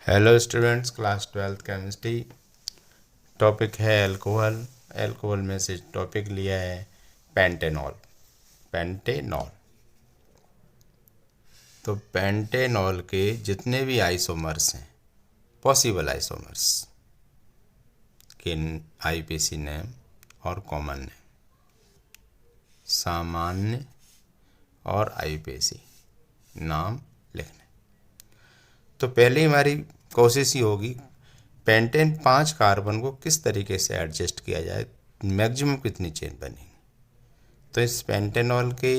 Hello students, class 12th chemistry. Topic है alcohol. Alcohol में से टॉपिक लिया है पेंटेनॉल। पेंटेनॉल तो पेंटेनॉल के जितने भी आइसोमर्स हैं, पॉसिबल आइसोमर्स के आईपीसी नेम और कॉमन नेम, सामान्य और आईपीसी नाम लिखने। तो पहले हमारी कोशिश ही होगी पेंटेन 5 कार्बन को किस तरीके से एडजस्ट किया जाए, मैक्सिमम कितनी चेन बनेगी। तो इस पेंटेनॉल के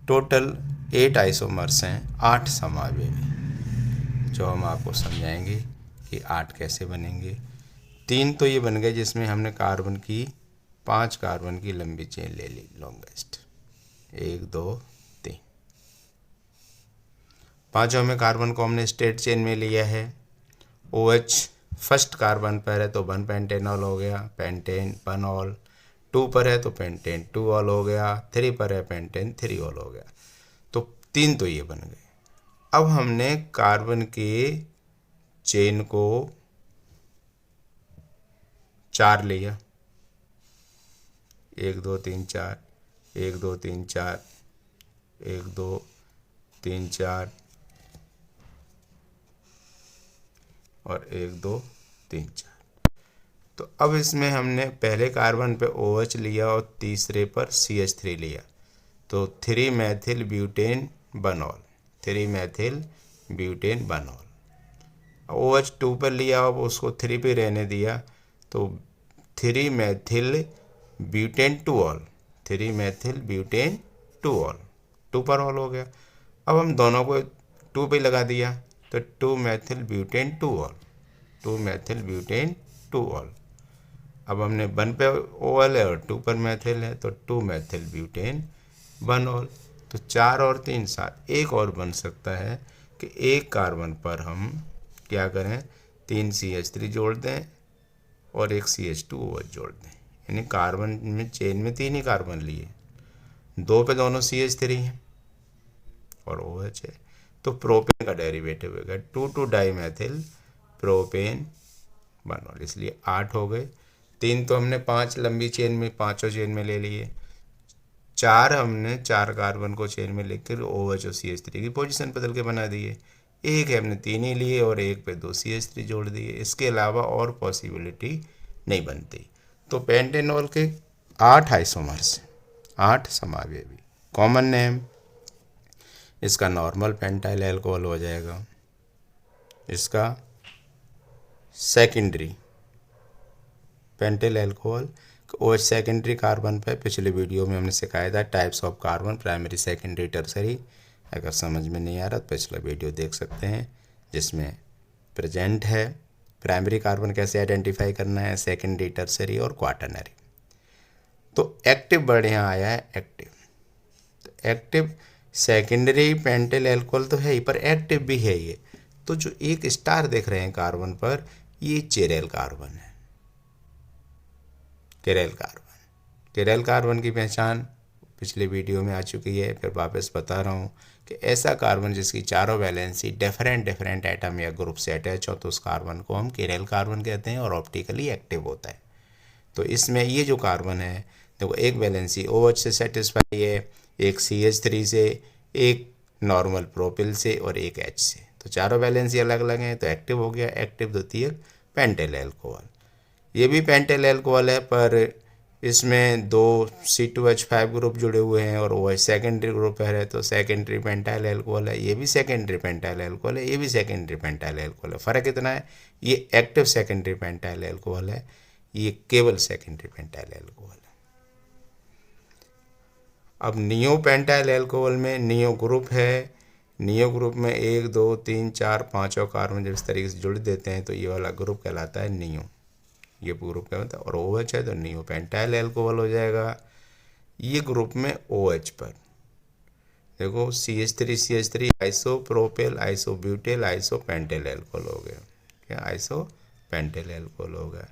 टोटल 8 आइसोमर्स हैं, 8 समावेवी, जो हम आपको समझाएंगे कि 8 कैसे बनेंगे। 3 तो ये बन गए जिसमें हमने कार्बन की 5 कार्बन की लंबी चेन ले ली, लॉन्गेस्ट 1 2 3। पाँचों में कार्बन को हमने स्ट्रेट चेन में लिया है। OH फर्स्ट कार्बन पर है तो 1 पेंटेनॉल हो गया, पेंटेन 1 ऑल। 2 पर है तो पेंटेन 2 ऑल हो गया, 3 पर है पेंटेन 3 ऑल हो गया। तो 3 तो ये बन गए। अब हमने कार्बन के चेन को 4 लिया, 1 2 3 4, 1 2 3 4, 1 2 3 4 और 1 2 3 4। तो अब इसमें हमने पहले कार्बन पे OH लिया और तीसरे पर CH3 लिया, तो 3 methyl butane butanol, 3 methyl butane butanol. OH 2 पर लिया, अब उसको 3 पे रहने दिया, तो 3 methyl butane 2 all, 3 methyl butane 2 all, 2 पर ऑल हो गया। अब हम दोनों को 2 पे लगा दिया, तो 2 Maithil butane 2 all, 2 Maithil butane 2 all. अब हमने 1 पे OL है और 2 पर मैथिल है, तो 2 मैथिल ब्यूटेन 1 ऑल। तो 4 और 3 7, एक और बन सकता है कि एक कार्बन पर हम क्या करें, 3 CH3 जोड़ दें और एक CH2 OH जोड़ दें। यानी कार्बन में चेन में 3 ही कार्बन लिए, 2 पे दोनों CH3 हैं और OH है, तो प्रोपेन का डेरिवेटिव होगा 2 डाई मैथिल प्रोपेन बनॉल, इसलिए 8 हो गए। 3 तो हमने 5 लंबी चेन में, पांचों चेन में ले लिए। 4 हमने 4 कार्बन को चेन में लेकर OH और CH3 की पोजीशन बदल के बना दिए। एक है हमने 3 ही लिए और एक पे 2 CH3 जोड़ दिए, इसके अलावा और पॉसिबिलिटी नहीं बनती। तो पेंटेनॉल के 8 आइसोमर्स, 8 समावेवी। कॉमन नेम इसका नॉर्मल पेंटाइल अल्कोहल हो जाएगा। इसका secondary pentyl alcohol OH secondary carbon पे पिछले वीडियो में हमने सिखाया था types of carbon, primary secondary tertiary. अगर समझ में नहीं आ रहा तो पिछला वीडियो देख सकते हैं, जिसमें प्रेजेंट है प्राइमरी कार्बन कैसे आइडेंटिफाई करना है, सेकेंडरी टर्सरी और क्वाटरनरी। तो एक्टिव वर्ड यहाँ आया है, एक्टिव। तो एक्टिव सेकेंडरी पेंटाइल अल्कोहल तो है ही, पर एक्टिव भी है ये। तो जो एक स्टार देख रहे हैं कार्बन पर, ये चिरेल कार्बन है, चिरेल कार्बन। चिरेल कार्बन की पहचान पिछले वीडियो में आ चुकी है, फिर वापस बता रहा हूँ कि ऐसा कार्बन जिसकी चारों वैलेंसी डिफरेंट एटम या ग्रुप से अटैच हो, तो उस कार्बन को हम चिरेल कार्बन कहते हैं और ऑप्टिकली एक्टिव होता है। तो इसमें ये जो कार्बन है, देखो एक वैलेंसी OH से सेटिस्फाई है, एक CH3 से, एक नॉर्मल प्रोपिल से और एक H से। तो चारों वैलेंसी अलग अलग हैं, तो एक्टिव हो गया। एक्टिव द्वितीयक पेंटाइल अल्कोहल, ये भी पेंटाइल अल्कोहल है, पर इसमें 2 C2H5 ग्रुप जुड़े हुए हैं और OH सेकेंडरी ग्रुप है, तो सेकेंडरी पेंटाइल अल्कोहल है। ये भी सेकेंडरी पेंटाइल अल्कोहल है, ये भी सेकेंडरी पेंटाइल अल्कोहल है। फ़र्क इतना है, ये एक्टिव सेकेंडरी पेंटाइल अल्कोहल है, ये केवल सेकेंडरी पेंटाइल अल्कोहल है। अब नियो पेंटाइल अल्कोहल में नियो ग्रुप है, नियो ग्रुप में 1 2 3 4 पाँचों कार्बन जब इस तरीके से जुड़ देते हैं तो ये वाला ग्रुप कहलाता है नियो, ये ग्रुप क्या होता है। और OH है तो नियो पेंटाइल अल्कोहल हो जाएगा। ये ग्रुप में OH पर देखो CH3 isopropyl, isobutyl, isopentyl alcohol हो गया। क्या आइसो पेंटाइल अल्कोहल हो गया।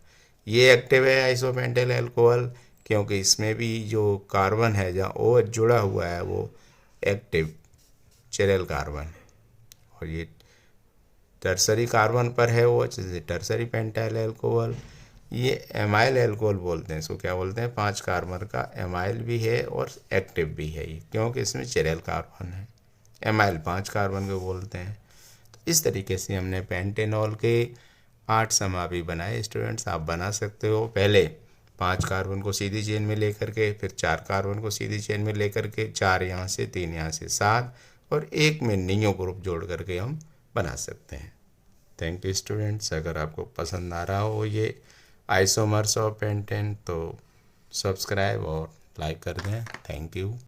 ये एक्टिव है आइसो पेंटाइल अल्कोहल, क्योंकि इसमें भी जो कार्बन है जहाँ OH जुड़ा हुआ है वो एक्टिव चिरेल कार्बन है, और ये टर्सरी कार्बन पर है वो, जैसे टर्सरी पेंटाइल एल्कोहल। ये एमाइल एल्कोहल बोलते हैं, इसको क्या बोलते हैं, 5 कार्बन का एमाइल भी है और एक्टिव भी है ये, क्योंकि इसमें चिरल कार्बन है। एमाइल 5 कार्बन को बोलते हैं। तो इस तरीके से हमने पेंटेनॉल के 8 समावि बनाए। स्टूडेंट्स आप बना सकते हो, पहले 5 कार्बन को सीधी चेन में लेकर के, फिर 4 कार्बन को सीधी चेन में लेकर के, 4 यहाँ से, 3 यहाँ से, 7 और 1 में नियो ग्रुप जोड़ करके हम बना सकते हैं। Thank you students. अगर आपको पसंद आ रहा हो ये आइसोमर्स ऑफ पेंटेन तो सब्सक्राइब और लाइक कर दें। Thank you.